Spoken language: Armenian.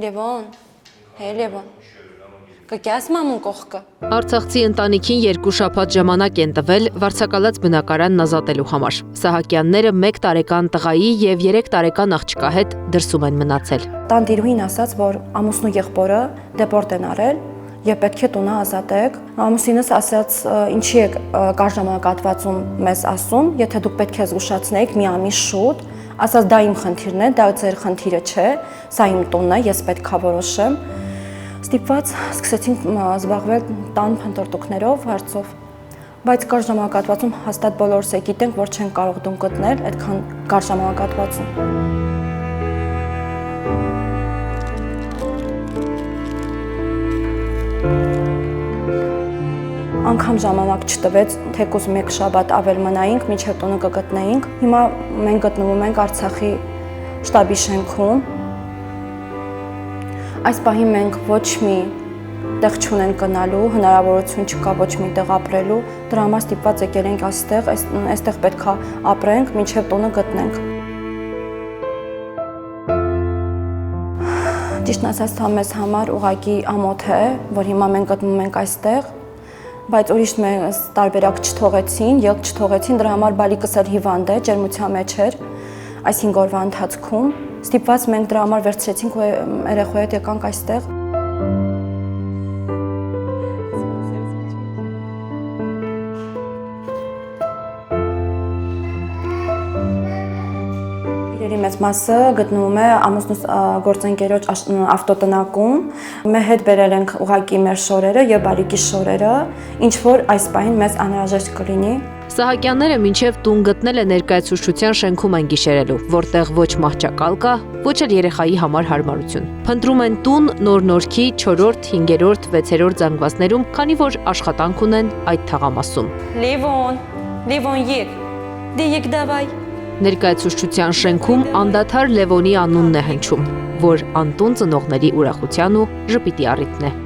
Լևոն, հե Լևոն, կգյաս մամուն կողքը։ Արցախցի ընտանիքին 2 շաբաթ ժամանակ են տվել վարձակալած բնակարանն ազատելու համար։ Սահակյանները 1 տարեկան տղայի եւ 3 տարեկան աղջկա հետ դրսում են մնացել։ Տանտիրուհին ասաց, որ ամուսնու եղբորը դեպորտ են արել եւ պետք է տունը ազատեք։ Ամուսինս ասաց, ինչի եք կար ժամանակահատվածում մեզ ասում, եթե դուք պետք է զգուշացնեիք մի ամիս շուտ, ասաց դա իմ խնդիրն է, դա ձեր խնդիրը չէ, սա իմ տունն է, ես պետք է որոշեմ։ Ստիպված սկսեցինք զբաղվել տան փնտրտուքներով, հարցով, բայց կար ժամանակահատվածում հաստատ բոլորս գիտենք, որ չեն կարող տուն գտնել այդքան կար ժամանակահատվածում։ Անգամ ժամանակ չտվեց, թեկուզ 1 շաբաթ ավել մնայինք, մինչև տունը կգտնեինք։ Հիմա մենք գտնվում ենք Արցախի շտաբի շենքում։ Այս պահին մենք ոչ մի տեղ չունենք գնալու, հնարավորություն չկա ոչ մի տեղ ապրելու, դրա համար ստիպված եկել ենք այստեղ պետք է ապրենք, մինչև տունը գտնենք։ Ճիշտն ասած, դա մեզ համար ուղղակի ամոթ է, որ հիմա մենք գտնվում ենք այստեղ, բայց ուրիշ մեզ տարբերակ չթողեցին, ելք չթողեցին, դրա համար բալիկս էլ հիվանդ է, ջերմության մեջ էր այս 5 օրվա ընթացքում։ Ստիպված մենք դրա համար վերցրեցինք ու երեխայի հետ եկանք այստեղ։ Իրերի մեծ մասը գտնվում է ամուսնուս գործընկերոջ ավտոտնակում։ Մեր հետ բերել ենք ուղղակի մեր շորերը եւ բալիկի շորերը, ինչ որ այս պահին մեզ անհրաժեշտ կլինի։ Սահակյանները մինչև տուն գտնել է ներկայացուցչության շենքում են գիշերելու, որտեղ ոչ մահճակալ կա, ոչ էլ երեխայի համար հարմարություն։ Փնտրում են տուն նոր-նորքի 4-րդ, 5-րդ, 6-րդ զանգվածներում, քանի որ աշխատանք ունեն այդ թաղամասում։ Լևոն, եկ, դե եկ դավայ։ Ներկայացուցչության շենքում անդադար Լևոնի անունն է հնչում, որ անտուն ծնողների ուրախության ու ժպիտի առիթն է։